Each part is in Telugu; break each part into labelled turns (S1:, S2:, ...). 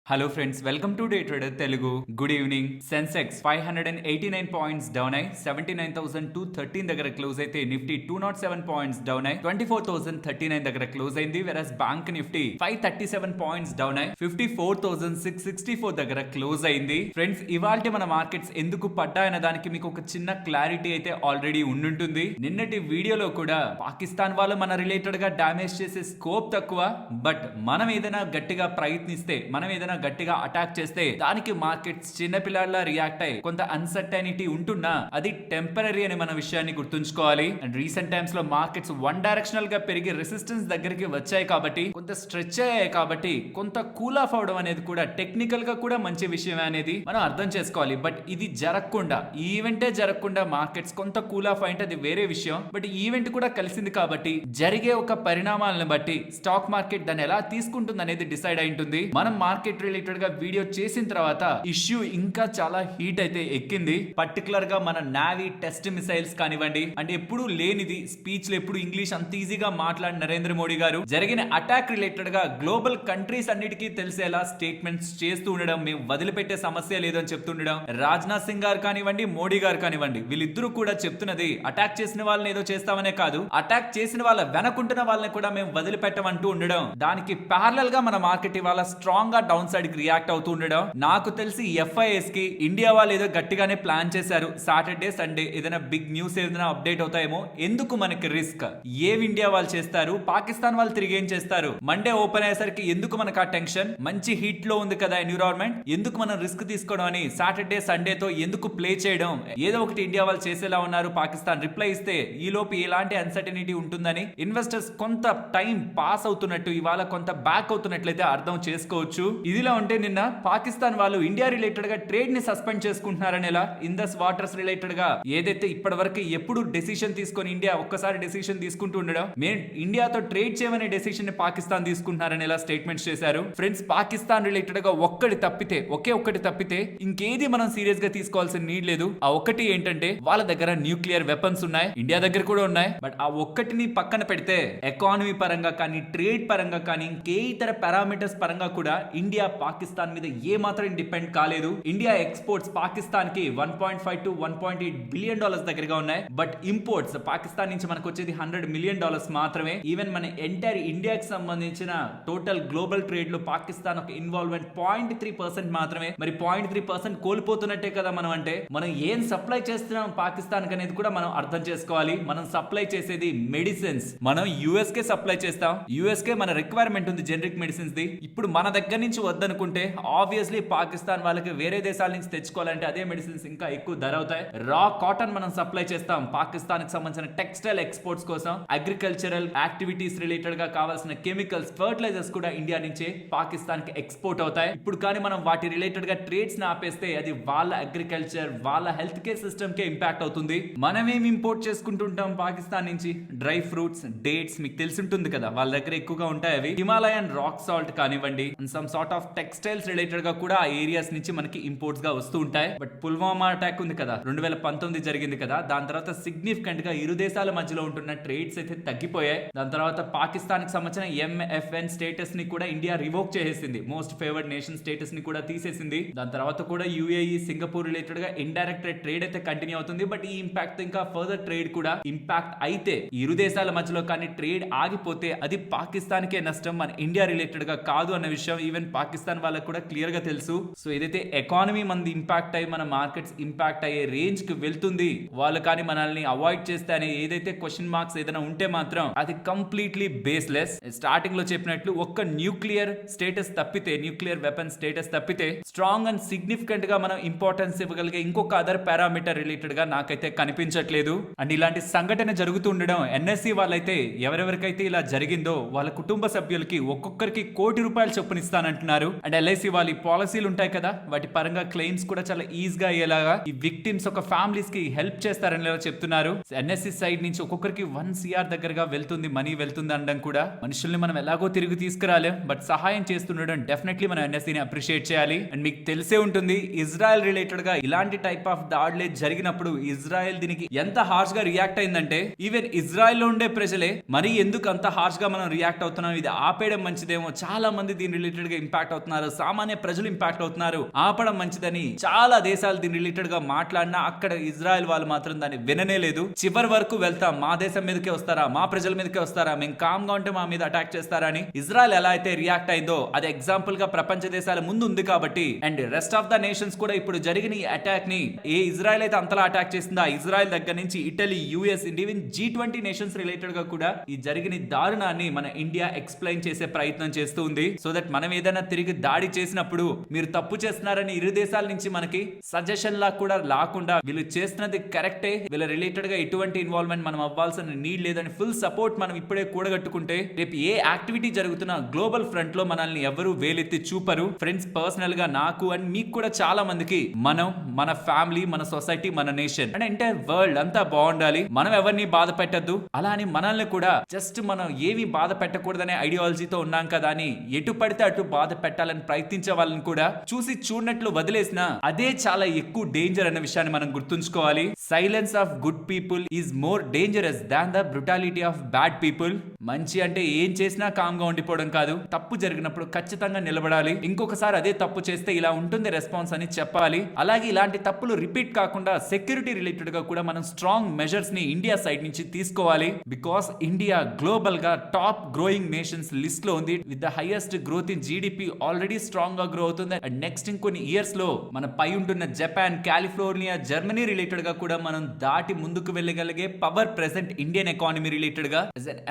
S1: Hello friends, welcome to day trader Telugu. Good evening. Sensex 589 points down అయి 79,213 దగ్గర క్లోజ్ అయితే నిఫ్టీ 207 పాయింట్స్ డౌన్ అయి 24,039 దగ్గర క్లోజ్ అయింది. వెరస్ బ్యాంక్ నిఫ్టీ 537 పాయింట్స్ డౌన్ అయి 54,664 దగ్గర క్లోజ్ అయింది. ఫ్రెండ్స్, ఇవాల్టి మన మార్కెట్స్ ఎందుకు పడ్డాయన్న దానికి మీకు ఒక చిన్న క్లారిటీ అయితే ఆల్రెడీ ఉండుంటుంది. నిన్నటి వీడియోలో కూడా పాకిస్తాన్ వాళ్ళు మన రిలేటెడ్ గా డామేజ్ చేసే స్కోప్ తక్కువ, బట్ మనం ఏదైనా గట్టిగా ప్రయత్నిస్తే, మనం ఏదైనా గట్టిగా అటాక్ చేస్తే దానికి మార్కెట్స్ చిన్నపిల్లల రియాక్ట్ అయ్యి కొంత అన్సర్టైనిటీ ఉంటున్నా అది టెంపరీ అనే మన విషయాన్ని గుర్తుంచుకోవాలి. అండ్ రీసెంట్ టైమ్స్ లో మార్కెట్స్ వన్ డైరెక్షనల్ గా పెరిగి రెసిస్టెన్స్ దగ్గరికి వచ్చాయి కాబట్టి, కొంత స్ట్రెచ్ అయ్యాయి కాబట్టి, కొంత కూల్ ఆఫ్ అవడం అనేది కూడా టెక్నికల్ గా కూడా మంచి విషయం అనేది మనం అర్థం చేసుకోవాలి. బట్ ఇది జరగకుండా, ఈ ఈవెంటే జరగకుండా మార్కెట్స్ కొంత కూల్ ఆఫ్ అయింటే అది వేరే విషయం. బట్ ఈ ఈవెంట్ కూడా కలిసింది కాబట్టి జరిగే ఒక పరిణామాలను బట్టి స్టాక్ మార్కెట్ దాన్ని ఎలా తీసుకుంటుంది అనేది డిసైడ్ అయి ఉంటుంది. మనం మార్కెట్ రిలేటెడ్ గా వీడియో చేసిన తర్వాత ఇష్యూ ఇంకా చాలా హీట్ అయితే ఎక్కింది. పర్టికులర్ గా మన నావీ టెస్ట్ మిసైల్స్ కానివ్వండి, అంటే ఎప్పుడు లేనిది స్పీచ్ లో ఎప్పుడు ఇంగ్లీష్ అంత ఈజీగా మాట్లాడిన నరేంద్ర మోడీ గారు జరిగిన అటాక్ రిలేటెడ్ గా గ్లోబల్ కంట్రీస్ అన్నిటికీ తెలిసేలా స్టేట్మెంట్స్ చేస్తూ ఉండడం, మేము వదిలిపెట్టే సమస్య లేదని చెప్తుండడం, రాజ్నాథ్ సింగ్ గారు కానివ్వండి, మోడీ గారు కానివ్వండి, వీళ్ళిద్దరూ కూడా చెప్తున్నది అటాక్ చేసిన వాళ్ళని ఏదో చేస్తామనే కాదు, అటాక్ చేసిన వాళ్ళ వెనకుంటున్న వాళ్ళని కూడా మేము వదిలిపెట్టమంటూ ఉండడం. దానికి ప్యారలల్ గా మన మార్కెట్ ఇవాళ స్ట్రాంగ్ గా డౌన్ సైడ్ కి రియాక్ట్ అవుతూ ఉండడం. నాకు తెలిసి ఎఫ్ఐఎస్ కి ఇండియా వాళ్ళు ఏదో గట్టిగానే ప్లాన్ చేశారు. సాటర్డే సండే ఏదైనా బిగ్ న్యూస్ ఏదైనా అప్డేట్ అవుతాయేమో, ఎందుకు మనకి రిస్క్, ఏవి ఇండియా వాళ్ళు చేస్తారు, పాకిస్తాన్ వాళ్ళు తిరిగి ఏం చేస్తారు, మండే ఓపెన్ అయ్యేసరికి ఎందుకు మనకు ఆ టెన్షన్, మంచి హీట్ లో ఉంది కదా ఎన్విరాన్మెంట్, ఎందుకు మనం రిస్క్ తీసుకోవడం అని సాటర్డే సండేతో ఎందుకు ప్లే చేయడం, ఏదో ఒకటి ఇండియా వాళ్ళు చేసేలా ఉన్నారు. పాకిస్తాన్ రిప్లై ఇస్తే ఈ లోపు ఎలాంటి అన్సర్టనిటీ ఉంటుందని ఇన్వెస్టర్స్ కొంత టైం పాస్ అవుతున్నట్టు, ఇవాళ కొంత బ్యాక్ అవుతున్నట్లయితే అర్థం చేసుకోవచ్చు. ఇదిలా ఉంటే నిన్న పాకిస్తాన్ వాళ్ళు ఇండియా రిలేటెడ్ గా ట్రేడ్ ని సస్పెండ్ చేసుకుంటున్నారని, ఎలా ఇందస్ వాటర్స్ రిలేటెడ్ గా ఏదైతే ఇప్పటి వరకు ఎప్పుడు డెసిషన్ తీసుకొని ఇండియా ఒక్కసారి డెసిషన్ తీసుకుంటూ ఉండడం, మేము ఇండియాతో ట్రేడ్ చేయమనే డెసిషన్ ని పాకిస్తాన్ తీసుకుంటున్నారని ఎలా స్టేట్మెంట్స్ చేశారు. ఫ్రెండ్స్, పాకిస్తాన్ రిలేటెడ్ గా ఒక్కటి తప్పితే, ఒక్కటి తప్పితే ఇంకేది మనం సీరియస్ గా తీసుకోవాల్సిన నీడ్ లేదు. ఆ ఒక్కటి ఏంటంటే వాళ్ళ దగ్గర న్యూక్లియర్ వెపన్స్ ఉన్నాయి, ఇండియా దగ్గర కూడా ఉన్నాయి. బట్ ఆ ఒక్కటిని పక్కన పెడితే ఎకానమీ పరంగా కానీ, ట్రేడ్ పరంగా కానీ, ఇంకే ఇతర పారామీటర్స్ పరంగా కూడా ఇండియా పాకిస్తాన్ మీద ఏ మాత్రం డిపెండ్ కాలేదు. ఇండియా ఎక్స్పోర్ట్స్ పాకిస్తాన్ కి 1.5 to 1.8 బిలియన్ డాలర్స్ దగ్గరగా ఉన్నాయి. బట్ ఇంపోర్ట్స్ పాకిస్తాన్ నుంచి మనకు వచ్చేది $100 మిలియన్ మాత్రమే. ఈవెన్ మన ఎంటైర్ ఇండియాకి సంబంధించిన టోటల్ గ్లోబల్ ట్రేడ్ లో పాకిస్తాన్ ఒక ఇన్వాల్వ్మెంట్ 0.3% మాత్రమే. మరి 0.3% కోల్పోతున్నట్టే కదా మనం. అంటే మనం ఏం సప్లై చేస్తున్నాం పాకిస్తాన్ అనేది కూడా మనం అర్థం చేసుకోవాలి. మనం సప్లై చేసేది మెడిసిన్స్, మనం యుఎస్ కే సప్లై చేస్తాం. యుఎస్ కే మన రిక్వైర్మెంట్ ఉంది జనరిక్ మెడిసిన్స్ ది. ఇప్పుడు మన దగ్గర నుంచి వద్దనుకుంటే ఆబ్వియస్లీ పాకిస్తాన్ వాళ్ళకి వేరే దేశాల నుంచి తెచ్చుకోవాలంటే అదే మెడిసిన్స్ ఇంకా ఎక్కువ ధర అవుతాయి. రా కాటన్ మనం సప్లై చేస్తాం పాకిస్తాన్ కి సంబంధించిన టెక్స్టైల్ ఎక్స్పోర్ట్స్ కోసం. అగ్రికల్చరల్ యాక్టివిటీస్ రిలేటెడ్ గా కావాల్సిన కెమికల్స్, ఫర్టిలైజర్స్ కూడా ఇండియా నుంచే పాకిస్తాన్ కి ఎక్స్పోర్ట్ అవుతాయి. ఇప్పుడు కానీ మనం వాటి రిలేటెడ్ గా ట్రేడ్స్ ని ఆపేస్తే అది వాళ్ళ అగ్రికల్చర్, వాళ్ళ హెల్త్ కేర్ సిస్టమ్ కే ఇంపాక్ట్ అవుతుంది. మనం ఏం ఇంపోర్ట్ చేసుకుంటుంటాం పాకిస్తాన్ నుంచి? డ్రై ఫ్రూట్స్, డేట్స్, మీకు తెలిసి ఉంటుంది కదా, వాళ్ళ దగ్గర ఎక్కువగా ఉంటాయి. అవి హిమాలయన్ రాక్ సాల్ట్ కానివ్వండి, some sort of textiles related గా కూడా ఆ ఏరియాస్ నుంచి మనకి ఇంపోర్ట్స్ గా వస్తూ ఉంటాయి. బట్ పుల్వామా అటాక్ ఉంది కదా, 2019 జరిగింది కదా, దాని తర్వాత సిగ్నిఫికెంట్ గా ఇరు దేశాల మధ్యలో ఉంటున్న ట్రేడ్స్ అయితే తగ్గిపోయాయి. దాని తర్వాత పాకిస్తాన్ కి సంబంధించిన MFN స్టేటస్ ని కూడా ఇండియా రివోక్ చేసేసింది, మోస్ట్ ఫేవర్డ్ నేషన్ స్టేటస్ ని కూడా తీసేసింది. దాని తర్వాత కూడా UAE, సింగపూర్ రిలేటెడ్ గా ఇండైరెక్ట్ ట్రేడ్ అయితే కంటిన్యూ అవుతుంది. బట్ ఈ ఇంపాక్ట్ ఇంకా ఫర్దర్ ట్రేడ్ కూడా ఇంపాక్ట్ అయితే, ఇరు దేశాల మధ్యలో కానీ ట్రేడ్ ఆగిపోతే అది పాకిస్తాన్ కే నష్టం, మన ఇండియా రిలేటెడ్ గా కాదు అన్న విషయం ఈవెన్ పాకిస్తాన్ వాళ్ళకు కూడా క్లియర్ గా తెలుసు. సో ఏదైతే ఎకానమీ మనది ఇంపాక్ట్ అయ్యి మన మార్కెట్స్ ఇంపాక్ట్ అయ్యే రేంజ్ కి వెళ్తుంది, వాళ్ళు కానీ మనల్ని అవాయిడ్ చేస్తే అనే ఏదైతే క్వశ్చన్ మార్క్స్ ఏదైనా ఉంటే మాత్రం అది కంప్లీట్లీ బేస్లెస్. స్టార్టింగ్ లో చెప్పినట్లు ఒక్క న్యూక్లియర్ స్టేటస్ తప్పితే, న్యూక్లియర్ వెపన్ స్టేటస్ తప్పితే స్ట్రాంగ్ అండ్ సిగ్నిఫికెంట్ గా మనం ఇంపార్టెన్స్ ఇవ్వగలిగే ఇంకొక అదర్ పారామీటర్ రిలేటెడ్ గా నాకైతే కనిపించట్లేదు. అండ్ ఇలాంటి సంఘటన జరుగుతూ ఉండడం, NSE వాళ్ళైతే ఎవరెవరికైతే ఇలా జరిగిందో వాళ్ళ కుటుంబ సభ్యులకి ఒక్కొక్కరికి ₹1,00,00,000 చొప్పునిస్తానంటున్నారు. అండ్ LIC వాళ్ళ పాలసీలు ఉంటాయి కదా, వాటి పరంగా క్లెయిమ్స్ కూడా చాలా ఈజీగా అయ్యేలాగా ఈ విక్టిమ్స్ ఒక ఫ్యామిలీస్ కి హెల్ప్ చేస్తారని చెప్తున్నారు. NSE సైడ్ నుంచి ఒక్కొక్కరికి 1 CR దగ్గరగా వెళ్తుంది, మనీ వెళ్తుంది అనడం కూడా, మనుషుల్ని మనం ఎలాగో తిరిగి తీసుకురాలేం, బట్ సహాయం చేస్తుండడం డెఫినెట్లీ మనం NSE ని అప్రిషియేట్ చేయాలి. అండ్ మీకు తెలిసే ఉంటుంది, ఇజ్రాయెల్ రిలేటెడ్ గా ఇలాంటి టైప్ ఆఫ్ దాడులే జరిగినప్పుడు ఇజ్రాయెల్ దీనికి ఎంత హార్ష్ గా రియాక్ట్ అయిందంటే, ఈవెన్ ఇజ్రాయెల్ లో ఉండే ప్రజలే మరి ఎందుకు అంత హార్ష్ గా మనం రియాక్ట్ అవుతున్నాం, ఇది ఆపేయడం మంచిదేమో, చాలా మంది దీని రిలేటెడ్ గా ఇంపాక్ట్ అవుతున్నారు, సామాన్య ప్రజలు ఇంపాక్ట్ అవుతున్నారు, ఆపడం మంచిదని చాలా దేశాలు దీని రిలేటెడ్ గా మాట్లాడినా అక్కడ ఇజ్రాయెల్ వాళ్ళు మాత్రం దాన్ని విననే లేదు. చివరి వరకు వెళ్తాం, మా దేశం మీదకే వస్తారా, మా ప్రజల మీదకే వస్తారా, మేము కామ్ గా ఉంటే మా మీద అటాక్ చేస్తారా అని ఇజ్రాయెల్ ఎలా అయితే రియాక్ట్ అయిందో అది ఎగ్జాంపుల్ గా ప్రపంచ దేశాల ముందు ఉంది కాబట్టి. And rest of the nations కూడా ఇప్పుడు జరిగిన ఈ అటాక్ ని ఏ ఇజ్రాయెల్ అయితే అంతలా అటాక్ చేసిందో ఆ ఇజ్రాయెల్ దగ్గర నుంచి Italy, US, even G20 nations related గా కూడా ఈ జరిగిన దారుణాన్ని మన ఇండియా ఎక్స్ప్లెయిన్ చేసే ప్రయత్నం చేస్తూ ఉంది. సో దట్ మనం ఏదైనా తిరిగి దాడి చేసినప్పుడు మీరు తప్పు చేస్తున్నారని ఇరు దేశాల నుంచి మనకి సజెషన్ లా కూడా లాకుండా వీళ్ళు చేస్తున్నది కరెక్టే, వీళ్ళ రిలేటెడ్ గా ఎటువంటి ఇన్వాల్వ్మెంట్ మనం అవ్వాల్సిన నీడ్ లేదని ఫుల్ సపోర్ట్ మనం ఇప్పుడే కూడగట్టుకుంటే రేపు ఏ యాక్టివిటీ జరుగుతున్నా గ్లోబల్ ఫ్రంట్ లో మనల్ని ఎవరు వేలెత్తి చూపరు. ఫ్రెండ్స్, పర్సనల్ గా నాకు అండ్ మీకు కూడా చాలా మందికి మనం, మన ఫ్యామిలీ, మన సొసైటీ, మన నేషన్ అండ్ ఎంటైర్ వరల్డ్ అంతా బాగుండాలి, మనం ఎవరిని బాధ పెట్టద్దు, అలా అని మనల్ని కూడా జస్ట్ మనం ఏమి బాధ పెట్టకూడదనే ఐడియాలజీతో ఉన్నాం కదా అని ఎటు పడితే అటు బాధ పెట్టాలని ప్రయత్నించే వాళ్ళని కూడా చూసి చూడనట్లు వదిలేసిన అదే చాలా ఎక్కువ డేంజర్ అనే విషయాన్ని మనం గుర్తుంచుకోవాలి. Silence of good people is more dangerous than the brutality of bad people. మంచి అంటే ఏం చేసినా కామ్ గా ఉండిపోవడం కాదు, తప్పు జరిగినప్పుడు ఖచ్చితంగా నిలబడాలి, ఇంకొకసారి అదే తప్పు చేస్తే ఇలా ఉంటుంది రెస్పాన్స్ అని చెప్పాలి. అలాగే ఇలాంటి తప్పులు రిపీట్ కాకుండా సెక్యూరిటీ రిలేటెడ్ గా కూడా మనం స్ట్రాంగ్ మెజర్స్ ని ఇండియా సైడ్ నుంచి తీసుకోవాలి. బికాస్ ఇండియా గ్లోబల్ గా టాప్ గ్రోయింగ్ నేషన్స్ లిస్ట్ లో ఉంది with the highest growth in GDP. Already strong గా గ్రో అవుతుంది అండ్ నెక్స్ట్ ఇంకొన్ని ఇయర్స్ లో మన పై ఉంటున్న జపాన్, కాలిఫోర్నియా, జర్మనీ రిలేటెడ్ గా కూడా మనం దాటి ముందుకు వెళ్ళగలిగే power present Indian economy related గా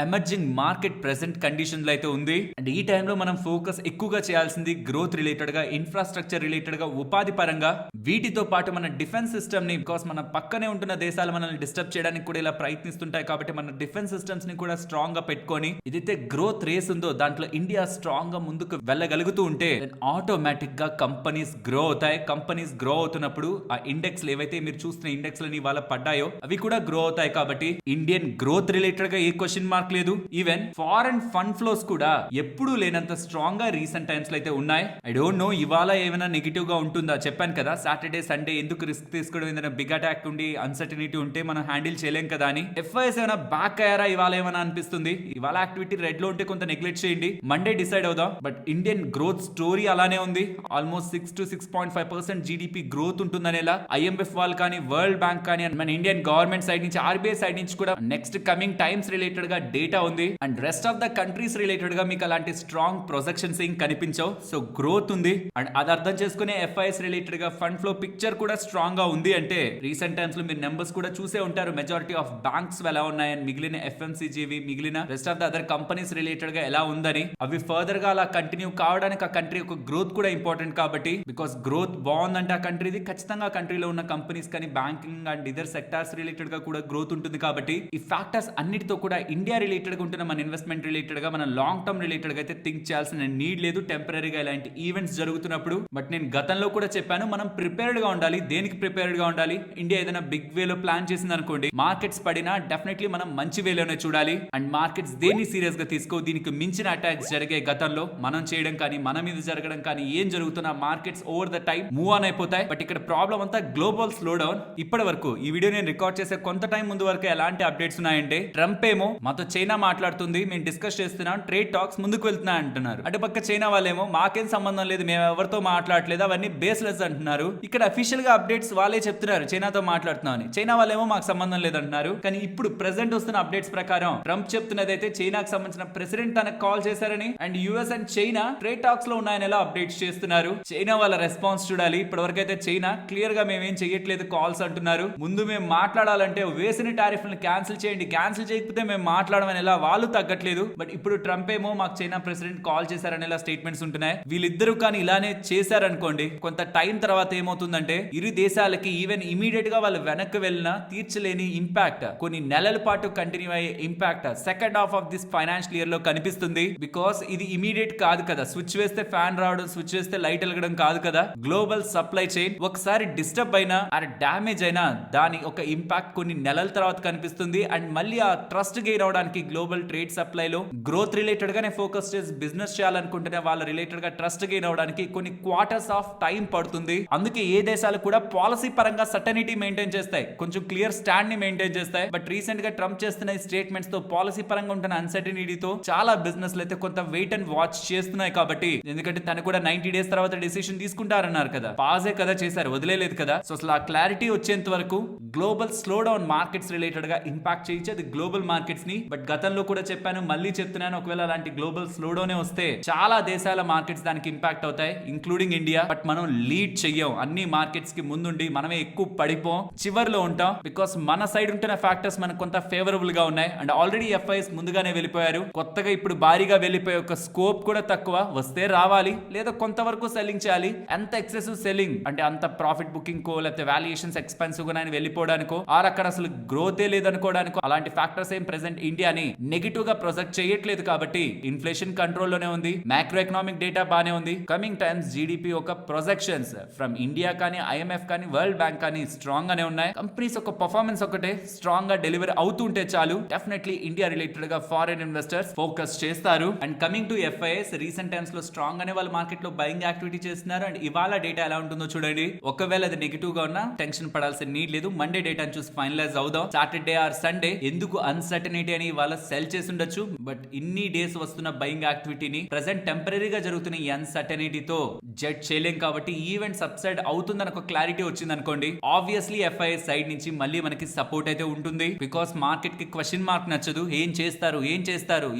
S1: ఎమర్జింగ్ మార్కెట్ ప్రెసెంట్ కండిషన్ లో అయితే ఉంది. అండ్ ఈ టైంలో మనం ఫోకస్ ఎక్కువగా చేయాల్సింది గ్రోత్ రిలేటెడ్ గా, ఇన్ఫ్రాస్ట్రక్చర్ రిలేటెడ్ గా, ఉపాధి పరంగా, వీటితో పాటు మన డిఫెన్స్ సిస్టమ్ ని, బికాస్ మన పక్కనే ఉంటున్న దేశాలు మనల్ని డిస్టర్బ్ చేయడానికి కూడా ఇలా ప్రయత్నిస్తుంటాయి కాబట్టి మన డిఫెన్స్ సిస్టమ్స్ ని కూడా స్ట్రాంగ్ గా పెట్టుకొని ఏదైతే గ్రోత్ రేస్ ఉందో దాంట్లో ఇండియా స్ట్రాంగ్ గా ముందుకు వెళ్ళగలుగుతూ ఉంటే ఆటోమేటిక్ గా కంపెనీస్ గ్రో అవుతాయి. కంపెనీస్ గ్రో అవుతున్నప్పుడు ఆ ఇండెక్స్ ఏవైతే మీరు చూస్తున్న ఇండెక్స్ లని ఇవాళ పడ్డాయో అవి కూడా గ్రో అవుతాయి. కాబట్టి ఇండియన్ గ్రోత్ రిలేటెడ్ గా ఏ క్వశ్చన్ మార్క్ లేదు. ఈవెన్ ఫారెన్ ఫండ్ ఫ్లోస్ కూడా ఎప్పుడూ లేనంత స్ట్రాంగ్ గా రీసెంట్ టైమ్స్ లో అయితే ఉన్నాయి. ఐ డోంట్ నో ఇవాళ ఏమైనా నెగిటివ్ గా ఉంటుందా, చెప్పాను కదా సాటర్డే సండే ఎందుకు రిస్క్ తీసుకోవడం, ఏదైనా బిగ్ అటాక్ ఉండి అన్సర్టనిటీ ఉంటే మనం హ్యాండిల్ చేయలేం కదా అని. FIS ఏమైనా బ్యాక్ అయ్యారా ఇవాళ ఏమైనా అనిపిస్తుంది. ఇవాళ యాక్టివిటీ రెడ్ లో ఉంటే కొంత నెగ్లెక్ట్ చేయండి, మండే డిసైడ్ అవుదాం. బట్ ఇండియన్ గ్రోత్ స్టోరీ అలానే ఉంది. ఆల్మోస్ట్ 6 to 6.5% జీడిపి గ్రోత్ ఉంటుందనేలా IMF వాళ్ళు కానీ, వరల్డ్ బ్యాంక్ కానీ, మన ఇండియన్ గవర్నమెంట్ సైడ్ నుంచి, RBI సైడ్ నుంచి కూడా నెక్స్ట్ కమింగ్ టైమ్స్ రిలేటెడ్ గా డేటా ఉంది. And rest of the countries related గా మీకు అలాంటి స్ట్రాంగ్ ప్రొజెక్షన్స్ ఏం కనిపించవు. సో గ్రోత్ ఉంది అండ్ అది అర్థం చేసుకునే FIS రిలేటెడ్ గా ఫండ్ ఫ్లో పిక్చర్ కూడా స్ట్రాంగ్ గా ఉంది. అంటే రీసెంట్ టైమ్స్ లో మీరు నెంబర్స్ కూడా చూసే ఉంటారు, మెజారిటీ ఆఫ్ బ్యాంక్స్ ఎలా ఉన్నాయని, మిగిలిన FMCG, మిగిలిన rest of the other companies related గా ఎలా ఉందని. అవి ఫర్దర్ గా అలా కంటిన్యూ కావడానికి ఆ కంట్రీ యొక్క గ్రోత్ కూడా ఇంపార్టెంట్ కాబట్టి, బికాస్ గ్రోత్ బాగుందంటే ఆ కంట్రీది ఖచ్చితంగా ఆ కంట్రీలో ఉన్న కంపెనీస్ కానీ, banking and either sectors related గా కూడా గ్రోత్ ఉంటుంది. కాబట్టి ఈ ఫ్యాక్టర్స్ అన్నిటితో కూడా ఇండియా రిలేటెడ్ గా ఉంటున్న మన ఇన్వెస్ట్మెంట్ రిలేటెడ్ గా మన లాంగ్ టర్మ్ రిలేటెడ్ గా అయితే థింక్ చేయాల్సిన నీడ్ లేదు టెంపరీగా ఇలాంటి ఈవెంట్స్ జరుగుతున్నప్పుడు. బట్ నేను గతంలో కూడా చెప్పాను, మనం ప్రిపేర్డ్ గా ఉండాలి. దేనికి ప్రిపేర్డ్ గా ఉండాలి? ఇండియా ఏదైనా బిగ్ వేలో ప్లాన్ చేసింది అనుకోండి, మార్కెట్స్ పడినా డెఫినెట్లీ మనం మంచి వేలోనే చూడాలి. అండ్ మార్కెట్స్ దేన్ని సీరియస్ గా తీసుకో, దీనికి మించిన అటాక్స్ జరిగే గతంలో మనం చేయడం కానీ, మన మీద జరగడం కానీ, ఏం జరుగుతున్నా markets over the time move on అయిపోతాయి. బట్ ఇక్కడ ప్రాబ్లం అంతా గ్లోబల్ స్లో డౌన్. ఇప్పటి వరకు ఈ వీడియో నేను రికార్డ్ చేసే కొంత టైం ముందు వరకు ఎలాంటి అప్డేట్స్ ఉన్నాయంటే, ట్రంప్ ఏమో మాతో చైనా మాట్లాడుతుంది, మేము డిస్కస్ చేస్తున్నాం, ట్రేడ్ టాక్స్ ముందుకు వెళ్తున్నా అంటున్నారు. అటు పక్క చైనా వాళ్ళేమో మాకేం సంబంధం లేదు, మేము ఎవరితో మాట్లాడలేదు, అవన్నీ బేస్లెస్ అంటున్నారు. ఇక్కడ అఫీషియల్ గా అప్డేట్స్ వాళ్ళే చెప్తున్నారు చైనాతో మాట్లాడుతున్నాం అని. చైనా వాళ్ళేమో మాకు సంబంధం లేదంటున్నారు. కానీ ఇప్పుడు ప్రెసెంట్ వస్తున్న అప్డేట్స్ ప్రకారం ట్రంప్ చెప్తున్నదైతే చైనాకు సంబంధించిన ప్రెసిడెంట్ తనకు కాల్ చేశారని and US and China trade talks లో ఉన్నాయని ఎలా అప్డేట్స్ చేస్తున్నారు. చైనా వాళ్ళ రెస్పాన్స్ చూడాలి. ఇప్పటివరకు అయితే చైనా క్లియర్ గా మేమేం చెయ్యట్లేదు కాల్స్ అంటున్నారు. ముందు మేము మాట్లాడాలంటే వేసిన టారిఫ్లను క్యాన్సిల్ చేయండి, క్యాన్సిల్ చేయకపోతే మేము మాట్లాడమని ఎలా వాళ్ళు తగ్గట్లేదు. బట్ ఇప్పుడు ట్రంప్ ఏమో మాకు చైనా ప్రెసిడెంట్ కాల్ చేశారని ఎలా స్టేట్మెంట్స్ ఉంటున్నాయి. వీళ్ళిద్దరూ కానీ ఇలానే చేశారనుకోండి, కొంత టైం తర్వాత ఏమవుతుందంటే ఇరు దేశాలకి ఈవెన్ ఇమీడియట్ గా వాళ్ళు వెనక్కి వెళ్ళినా తీర్చలేని ఇంపాక్ట్, కొన్ని నెలల పాటు కంటిన్యూ అయ్యే impact second half of this financial year లో కనిపిస్తుంది. బికాస్ ఇది ఇమీడియట్ కాదు కదా, స్విచ్ వేస్తే ఫ్యాన్ రావడం, స్విచ్ వేస్తే లైట్ వెలగడం కాదు కదా. గ్లోబల్ సప్లై చైన్ ఒకసారి డిస్టర్బ్ అయినా ఆర్ డ్యామేజ్ అయినా దాని ఒక ఇంపాక్ట్ కొన్ని నెలల తర్వాత కనిపిస్తుంది. అండ్ మళ్ళీ ఆ ట్రస్ట్ గెయిన్ అవడానికి గ్లోబల్ ట్రేడ్ సప్లై లో గ్రోత్ రిలేటెడ్ గానే ఫోకస్ చేసి బిజినెస్ చేయాలనుకుంటేనే వాళ్ళ రిలేటెడ్ గా ట్రస్ట్ గెయిన్ అవడానికి కొన్ని క్వార్టర్స్ ఆఫ్ టైం పడుతుంది. అందుకే ఏ దేశాలు కూడా పాలసీ పరంగా సర్టనిటీ మెయింటైన్ చేస్తాయి, కొంచెం క్లియర్ స్టాండ్ ని మెయింటైన్ చేస్తాయి. బట్ రీసెంట్ గా ట్రంప్ చేస్తున్న ఈ స్టేట్మెంట్స్ తో పాలసీ పరంగా ఉంటున్న అన్సర్టనిటీతో చాలా బిజినెస్ అయితే కొంత వెయిట్ అండ్ వాచ్ చేస్తున్నాయి. కాబట్టి ఎందుకంటే తను కూడా 90 డేస్ తర్వాత డెసిషన్ తీసుకుంటారన్నారు కదా, పాజే కదా చేశారు, వదిలేదు కదా. సో అసలు ఆ క్లారిటీ వచ్చేంత వరకు global slow down markets related గా ఇంపాక్ట్ చేయొచ్చు అది గ్లోబల్ మార్కెట్స్ ని. బట్ గతంలో కూడా చెప్పాను, మళ్ళీ చెప్తున్నాను, ఒకవేళ అలాంటి గ్లోబల్ స్లో డౌన్ వస్తే చాలా దేశాల మార్కెట్స్ దానికి ఇంపాక్ట్ అవుతాయి, ఇంక్లూడింగ్ ఇండియా. బట్ మనం లీడ్ చెయ్యం, అన్ని మార్కెట్స్ కి ముందుండి మనమే ఎక్కువ పడిపోం, చివర్లో ఉంటాం. బికాస్ మన సైడ్ ఉంటున్న ఫ్యాక్టర్స్ మనకు కొంత ఫేవరబుల్ గా ఉన్నాయి. అండ్ ఆల్రెడీ ఎఫ్ఐఎస్ ముందుగానే వెళ్ళిపోయారు, కొత్తగా ఇప్పుడు భారీగా వెళ్ళిపోయే ఒక స్కోప్ కూడా తక్కువ, వస్తే రావాలి లేదా కొంతవరకు సెల్లింగ్ చేయాలి. ఎంత ఎక్సెసివ్ సెల్లింగ్ అంటే అంత ప్రాఫిట్ బుకింగ్ కో లేకపోతే వాల్యుయేషన్స్ ఎక్స్పెన్సివ్ గా వెళ్ళిపోవడానికో ఆర్ అక్కడ అసలు గ్రోతే లేదనుకోవడానికో అలాంటి ఫ్యాక్టర్స్ ఏం ప్రెసెంట్ ఇండియాని నెగిటివ్ గా ప్రొజెక్ట్ చేయట్లేదు. కాబట్టి ఇన్ఫ్లేషన్ కంట్రోల్ లోనే ఉంది, మ్యాక్రో ఎకనామిక్ డేటా బానే ఉంది. కమింగ్ టైమ్స్ జీడిపి ఒక ప్రొజెక్షన్స్ ఫ్రమ్ ఇండియా కానీ ఐఎంఎఫ్ కానీ వరల్డ్ బ్యాంక్ కానీ స్ట్రాంగ్ గానే ఉన్నాయి. కంపెనీస్ ఒక పర్ఫార్మెన్స్ ఒకటే స్ట్రాంగ్ గా డెలివర్ అవుతుంటే చాలు, డెఫినెట్లీ ఇండియా రిలేటెడ్ గా ఫారెన్ ఇన్వెస్టర్స్ ఫోకస్ చేస్తారు. And coming to FIs, recent times లో స్ట్రాంగ్ గానే వాళ్ళు మార్కెట్ లో బయింగ్ యాక్టివిటీ చేస్తున్నారు. అండ్ ఇవాళ డేటా ఎలా ఉంటుందో చూడండి. ఒకవేళ అది నెగిటివ్ గా ఉన్నా టెన్షన్ పడాల్సిన నీడ్ లేదు, మండే డేటా చూసి ఫైనలైజ్ అవుదాం. సాటర్డే ఆర్ సండే ఎందుకు అన్సర్టనిటీ అని వాళ్ళ సెల్ చేసి ఉండొచ్చు. బట్ ఇన్ని డేస్ వస్తున్న బయింగ్ యాక్టివిటీని ప్రెసెంట్ టెంపరీగా జరుగుతున్న ఈ అన్సర్టనిటీతో జడ్జ్ చేయలేం. కాబట్టి ఈవెంట్ సబ్సైడ్ అవుతుందని ఒక క్లారిటీ వచ్చింది అనుకోండి, ఆబ్వియస్లీ ఎఫ్ఐఎస్ సైడ్ నుంచి మళ్ళీ మనకి సపోర్ట్ అయితే ఉంటుంది. బికాస్ మార్కెట్ కి క్వశ్చన్ మార్క్ నచ్చదు, ఏం చేస్తారు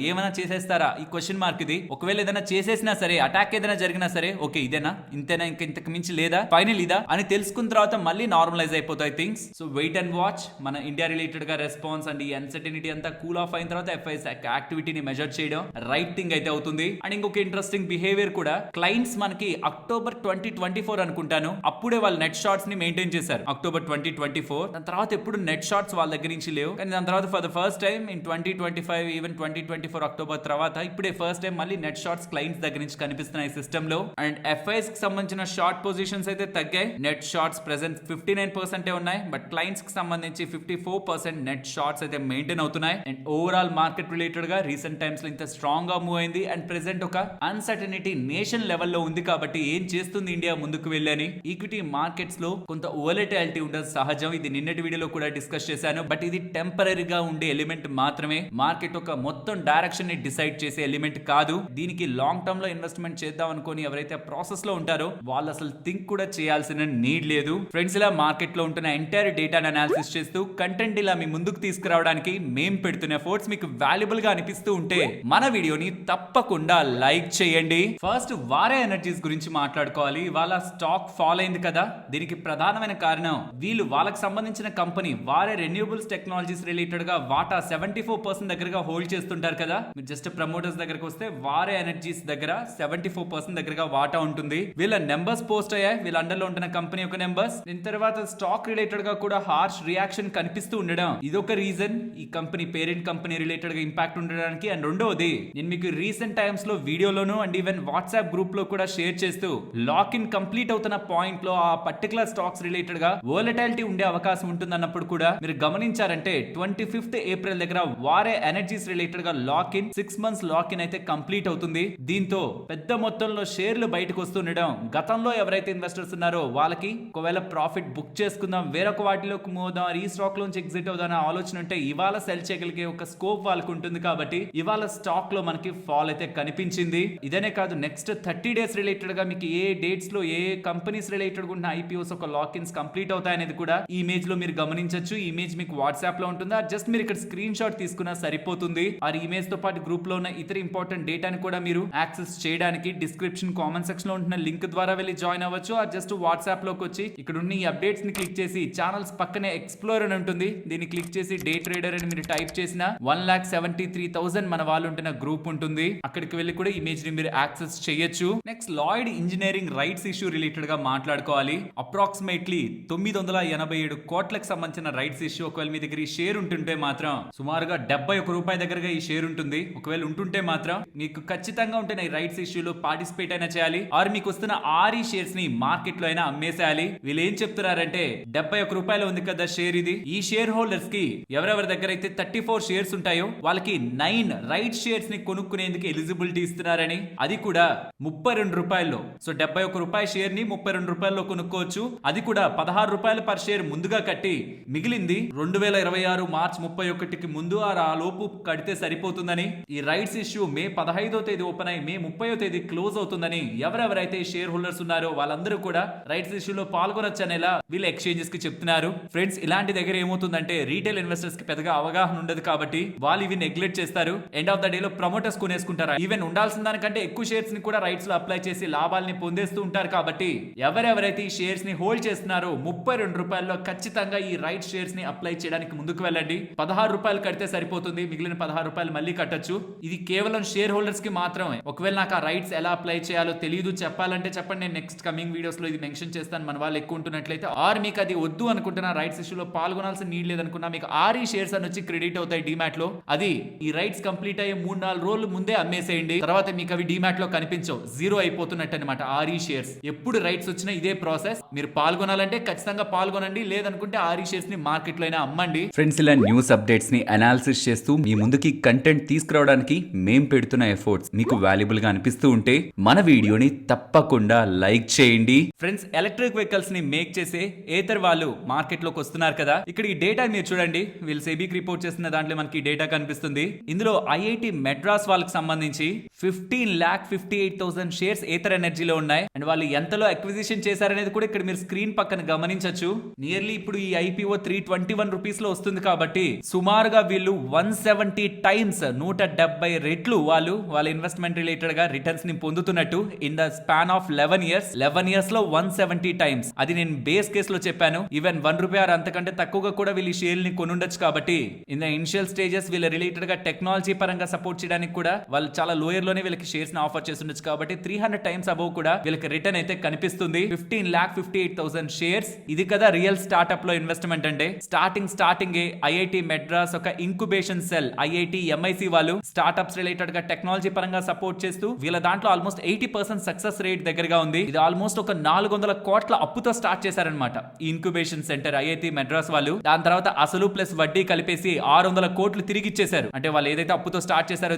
S1: ఏమైనా చేసేస్తారా ఈ క్వశ్చన్ మార్క్ ఇది. ఒకవేళ ఏదైనా చేసేసినా సరే, అటాక్ ఏదైనా జరిగినా సరే, ఓకే ఇదేనా, ఇంతేనా, ఇంతకు మించి లేదా, ఫైనల్ ఇదా అని తెలుసుకున్న తర్వాత మళ్ళీ నార్మలైజ్ అయిపోతాయి things. So wait and watch. మన ఇండియా రిలేటెడ్ గా రెస్పాన్స్ అండ్ ఈ అన్సర్టనిటీ అంతా కూల్ ఆఫ్ అయిన తర్వాత ఎఫ్ఐఎస్ యాక్టివిటీని మెజర్ చేయడం రైట్ థింగ్ అయితే అవుతుంది. అండ్ ఇంకొక ఇంట్రెస్టింగ్ బిహేవియర్ కూడా, క్లయింట్స్ మనకి అక్టోబర్ 2024 అనుకుంటాను అప్పుడే వాళ్ళు నెట్ షార్ట్స్ ని మెయింటైన్ చేశారు. అక్టోబర్ 2024 దాని తర్వాత ఎప్పుడు నెట్ షార్ట్స్ వాళ్ళ దగ్గర నుంచి లేవు. కానీ దాని తర్వాత for the first time in 2025 even 2024 October తర్వాత ఇప్పుడే ఫస్ట్ టైం మళ్ళీ నెట్ షార్ట్స్ క్లయింట్స్ దగ్గర నుంచి కనిపిస్తున్నాయి సిస్టమ్ లో. అండ్ ఎఫ్ఐఎస్ కి సంబంధించిన షార్ట్ పొజిషన్స్ అయితే తగ్గాయి. నెట్ షార్ట్స్ ప్రెసెంట్ 59% ఉన్నాయి. బట్ క్లయింట్స్ కి సంబంధించి 54% నెట్ షార్ట్స్ అయితే మెయింటైన్ అవుతున్నాయి. అండ్ ఓవరాల్ మార్కెట్ రిలేటెడ్ గా రీసెంట్ టైమ్స్ లో ఇంత స్ట్రాంగ్ గా మూవ్ అయింది. అండ్ ప్రెసెంట్ ఒక అన్సర్టనిటీ నేషన్ లెవెల్లో ఉంది. కాబట్టి ఏం చేస్తుంది ఇండియా ముందుకు వెళ్ళని, ఈక్విటీ మార్కెట్స్ లో కొంత వోలటిలిటీ ఉండదు సహజం. ఇది నిన్నటి వీడియోలో కూడా డిస్కస్ చేశాను. బట్ ఇది టెంపరీగా ఉండే ఎలిమెంట్ మాత్రమే, మార్కెట్ ఒక మొత్తం డైరెక్షన్ ని డిసైడ్ చేసే ఎలిమెంట్ కాదు. దీనికి లాంగ్ టర్మ్ లో ఇన్వెస్ట్మెంట్ చేద్దాం అనుకోని ఎవరైతే ప్రాసెస్ లో ఉంటారో వాళ్ళు అసలు థింక్ కూడా చేయాల్సిన నీడ్ లేదు. ఫ్రెండ్స్, ఇలా మార్కెట్ లో ఉంటున్న ఎంటైర్ డేటాను అనాలిసిస్ చేస్తూ కంటెంట్ ఇలా మీ ముందుకు తీసుకురావడానికి మేము పెడుతున్న ఎఫర్ట్స్ మీకు వాల్యుబుల్ గా అనిపిస్తూ ఉంటే మన వీడియోని తప్పకుండా లైక్ చేయండి. ఫస్ట్ వారే ఎనర్జీస్ గురించి మాట్లాడుకోవాలి. వాళ్ళ స్టాక్ ఫాల్ అయింది కదా, దీనికి ప్రధానమైన కారణం వీళ్ళు వాళ్ళకి సంబంధించిన కంపెనీ వారే రెన్యూబుల్స్ టెక్నాలజీస్ రిలేటెడ్ గా వాటా 74% దగ్గరగా హోల్డ్ చేస్తుంటారు కదా. మీరు జస్ట్ ప్రమోటర్స్ దగ్గరకు వస్తే వారే ఎనర్జీస్ దగ్గర 74% దగ్గరగా వాటా ఉంటుంది. వీళ్ళ నెంబర్స్ పోస్ట్ అయ్యాయి, వీళ్ళ అండర్ లో ఉంటున్న కంపెనీ యొక్క నెంబర్స్. దీని తర్వాత స్టాక్ రిలేటెడ్ గా కూడా హార్ష్ రియాక్షన్ కనిపిస్తూ ఉండడం ఇదొక రీజన్ ఈ కంపెనీ పేరెంట్ కంపెనీ రిలేటెడ్ గా ఇంపాక్ట్ ఉండడానికి. అండ్ రెండోది, నేను మీకు రీసెంట్ టైమ్స్ లో వీడియోలోను అండ్ ఈవెన్ వాట్సాప్ గ్రూప్ లో కూడా షేర్ చేస్తూ లాక్ ఇన్ కంప్లీట్ అవుతున్న పాయింట్ లో ఆ పర్టికులర్ స్టాక్స్ రిలేటెడ్ గా వోలటిలిటీ ఉండే అవకాశం ఉంటుంది అన్నప్పుడు కూడా మీరు గమనించారంటే 25th ఏప్రిల్ దగ్గర వారే ఎనర్జీస్ రిలేటెడ్ గా lock in 6 months lock in అయితే కంప్లీట్ అవుతుంది. దీంతో పెద్ద మొత్తంలో షేర్లు బయటకు వస్తుండడం, గతంలో ఎవరైతే ఇన్వెస్టర్స్ ఉన్నారో వాళ్ళకి ఒకవేళ ప్రాఫిట్ బుక్ చేసుకుందాం, వేరొక వాటిలోకి మోదాం, ఈ స్టాక్ లోంచి ఎగ్జిట్ అవుదాం అనే ఆలోచన ఉంటే ఇవాళ సెల్ చేయగలిగే ఒక స్కోప్ వాళ్ళకు ఉంటుంది. కాబట్టి ఇవాళ స్టాక్ లో మనకి ఫాల్ అయితే కనిపించింది. ఇదనే కాదు, నెక్స్ట్ 30 days రిలేటెడ్ గా మీకు ఏ డేట్స్ లో ఏ కంపెనీస్ రిలేటెడ్ ఉన్న ఐపీఓస్ ఒక లాక్ ఇన్స్ కంప్లీట్ అవుతాయి అనేది కూడా ఈ ఇమేజ్ లో మీరు గమనించొచ్చు. ఈ ఇమేజ్ మీకు వాట్సాప్ లో ఉంటుందా, జస్ట్ మీరు ఇక్కడ స్క్రీన్ షాట్ తీసుకున్నా సరిపోతుంది. ఆ ఇమేజ్ తో పాటు గ్రూప్ లో ఉన్న ఇతర ఇంపార్టెంట్ డేటాని కూడా మీరు యాక్సెస్ చేయడానికి డిస్క్రిప్షన్ కామెంట్ సెక్షన్ లో ఉంటున్న లింక్ ద్వారా వెళ్ళి జాయిన్ అవ్వచ్చు. ఆ జస్ట్ వాట్సాప్ లోకి వచ్చి ఇక్కడ ఉన్న ఈ అప్డేట్స్ ని క్లిక్ చేసి ఛానల్స్ పక్కనే ఎక్స్ప్లోర్ అని ఉంటుంది, దీన్ని క్లిక్ చేసి డే ట్రేడర్ అని మీరు టైప్ చేసిన 1,73,000 మన వాళ్ళు ఉంటున్న గ్రూప్ ఉంటుంది. అక్కడికి వెళ్ళి కూడా ఇమేజ్ ని మీరు యాక్సెస్ చేయొచ్చు. Next, Lloyd engineering rights issue related గా మాట్లాడుకోవాలి. అప్రాక్సిమేట్లీ 987 కోట్లకు సంబంధించిన రైట్స్ ఇష్యూ. ఒకవేళ మీ దగ్గర ఈ షేర్ ఉంటుంటే మాత్రం సుమారుగా 71 రూపాయల దగ్గరగా ఈ షేర్ ఉంటుంది. ఒకవేళ ఉంటుంటే మాత్రం మీకు ఖచ్చితంగా ఉంటే ఈ రైట్స్ ఇష్యూలో పార్టిసిపేట్ అయినా చేయాలి, ఆర్ మీకు వస్తున్న ఆర్ఈ షేర్స్ ని మార్కెట్ లో అయినా అమ్మేసేయాలి. వీళ్ళు ఏం చెప్తున్నారంటే 71 రూపాయలు ఉంది కదా షేర్, ఇది ఈ షేర్ హోల్డర్స్ కి ఎవరెవరి దగ్గర అయితే 34 షేర్స్ ఉంటాయో వాళ్ళకి 9 రైట్ షేర్స్ ని కొనుక్కునేందుకు ఎలిజిబిలిటీ ఇస్తున్నారని, అది కూడా 32 రూపాయల్లో. సో 71 రూపాయల షేర్ ని 32 రూపాయల్లో కొనుక్కోవచ్చు. అది కూడా 16 రూపాయలు పర్ షేర్ ముందుగా కట్టి మిగిలింది 2026 మార్చ్ 31కి ముందు ఆ లోపు కడితే సరిపోతుందని. ఈ రైట్స్ ఇష్యూ మే 15వ తేదీ ఓపెన్ అయి మే 30వ తేదీ క్లోజ్ అవుతుందని ఎవరెవరైతే షేర్ హోల్డర్స్ ఉన్నారో వాళ్ళందరూ కూడా రైట్స్ ఇష్యూలో పాల్గొనొచ్చు అనేలా వీళ్ళు ఎక్స్చేంజెస్ కి చెప్తున్నారు. ఫ్రెండ్స్, ఇలాంటి దగ్గర ఏమవుతుందంటే రీటైల్ ఇన్వెస్టర్స్ కి పెద్దగా అవగాహన ఉండదు కాబట్టి వాళ్ళు ఇవి నెగ్లెక్ట్ చేస్తారు. ఎండ్ ఆఫ్ ద డే లో ప్రమోటర్స్ కొనేసుకుంటారు. ఈవెన్ ఉండాల్సిన దానికంటే ఎక్కువ షేర్స్ ని కూడా రైట్స్ లో అప్లై చేసి లాభాలని పొందేస్తూ ఉంటారు. కాబట్టి ఎవరెవరైతే ఈ షేర్స్ ని హోల్డ్ చేస్తున్నారో ₹32 ఖచ్చితంగా ఈ రైట్ షేర్స్ ని అప్లై చేయడానికి ముందుకు వెళ్ళండి. ₹16 కడితే సరిపోతుంది, మిగిలిన ₹16 మళ్ళీ కట్టొచ్చు. ఇది కేవలం షేర్ హోల్డర్స్ కి మాత్రమే. ఒకవేళ నాకు ఆ రైట్స్ ఎలా అప్లై చేయాలో తెలియదు చెప్పాలంటే చెప్పండి, నేను నెక్స్ట్ కమింగ్ వీడియోస్ లో ఇది మెన్షన్ చేస్తాను. మన వాళ్ళు ఎక్కువ ఉంటున్నట్లయితే ఆర్ మీకు అది వద్దు అనుకుంటున్నా, రైట్స్ ఇష్యూలో పాల్గొనాల్సిన నీడ్ లేదనుకున్నా మీకు ఆర్ ఈ షేర్స్ అని వచ్చి క్రెడిట్ అవుతాయి డిమాట్ లో. అది ఈ రైట్స్ కంప్లీట్ అయ్యే 3-4 రోజులు ముందే అమ్మేసేయండి. తర్వాత మీకు అవి డిమాట్ లో కనిపించవు, జీరో అయిపోతున్నట్టు అనమాట ఆర్ ఈ షేర్స్. ఎప్పుడు రైట్స్ వచ్చినా ఇదే ప్రాసెస్. మీరు పాల్గొనాలంటే ఖచ్చితంగా పాల్గొనండి, లేదనుకుంటే ఆర్ ఈ షేర్స్ ని మార్కెట్ లో అయినా అమ్మండి. ఫ్రెండ్స్, ఇలా న్యూస్ అప్డేట్స్ ని అనాలిసిస్ చేస్తూ మీ ముందుకి కంటెంట్ తీసుకురావడానికి మేం పెడుతున్న ఎఫర్ట్స్ మీకు వాల్యుబుల్ గా అనిపిస్తూ ఉంటే మన వీడియోని తప్పకుండా లైక్ చేయండి. ఫ్రెండ్స్, ఎలక్ట్రిక్ వెహికల్స్ ని మేక్ చేసే ఏతర్ వాళ్ళు మార్కెట్ లోకి వస్తున్నారు కదా. ఇక్కడ ఈ డేటా మీరు చూడండి, వీళ్ళు సెబీకి రిపోర్ట్ చేస్తున్న దాంట్లో మనకి డేటా కనిపిస్తుంది. ఇందులో ఐఐటి మెడ్రాస్ వాళ్ళకి సంబంధించి 15,58,000 షేర్స్ ఏతర్ ఎనర్జీలో ఉన్నాయి. అండ్ వాళ్ళు ఎంతలో అక్విజిషన్ చేశారనేది కూడా ఇక్కడ మీరు స్క్రీన్ పక్కన గమనించవచ్చు. నియర్లీ ఇప్పుడు ఈ ఐపీఓ ₹321 లో వస్తుంది కాబట్టి సుమారుగా వీళ్ళు 170 టైమ్స్ 170 రెట్లు వాళ్ళ ఇన్వెస్ట్మెంట్ రిలేటెడ్ గా రిటర్న్స్ ని పొందుతున్నట్టు in the span of 11 years లో 170 టైమ్స్. అది నేను బేస్ కేస్ లో చెప్పాను. ఈవెన్ ₹1 అంతకంటే తక్కువగా కూడా వీళ్ళు ఈ షేర్ ని కొనుండొచ్చు. కాబట్టి ఇన్ ద ఇనిషియల్ స్టేజెస్ వీళ్ళ రిలేటెడ్ గా టెక్నాలజీ పరంగా సపోర్ట్ చేయడానికి కూడా వాళ్ళు చాలా లోయర్ లోనే వీళ్ళకి షేర్స్ ని ఆఫర్ చేస్తుండొచ్చు. కాబట్టి 300 టైమ్స్ అబౌవ్ కూడా వీళ్ళకి రిటర్న్ అయితే కనిపిస్తుంది. 15,58,000 షేర్స్. ఇది కదా రియల్ స్టార్ట్అప్ లో ఇన్వెస్ట్మెంట్ అంటే. స్టార్టింగ్ ఐఐటి మెడ్రాస్ ఒక ఇంక్యుబేషన్ సెల్ ఐఐటి ఎంఐసి వాళ్ళు స్టార్ట్అప్స్ రిలేటెడ్ గా టెక్నాలజీ పరంగా సపోర్ట్ చేస్తూ వీళ్ళ దాంట్లో ఆల్మోస్ట్ 80% సక్సెస్ రేట్ దగ్గరగా ఉంది. ఇది ఆల్మోస్ట్ ఒక 400 కోట్ల అప్పుతో స్టార్ట్ చేశారనమాట ఈ ఇంక్యుబేషన్ సెంటర్ ఐఐటి మెడ్రాస్ వాళ్ళు. దాని తర్వాత అసలు ప్లస్ వడ్డీ కలిపేసి 600 కోట్లు తిరిగి ఇచ్చేశారు. అంటే వాళ్ళు ఏదైతే అప్పుతో స్టార్ట్ చేశారో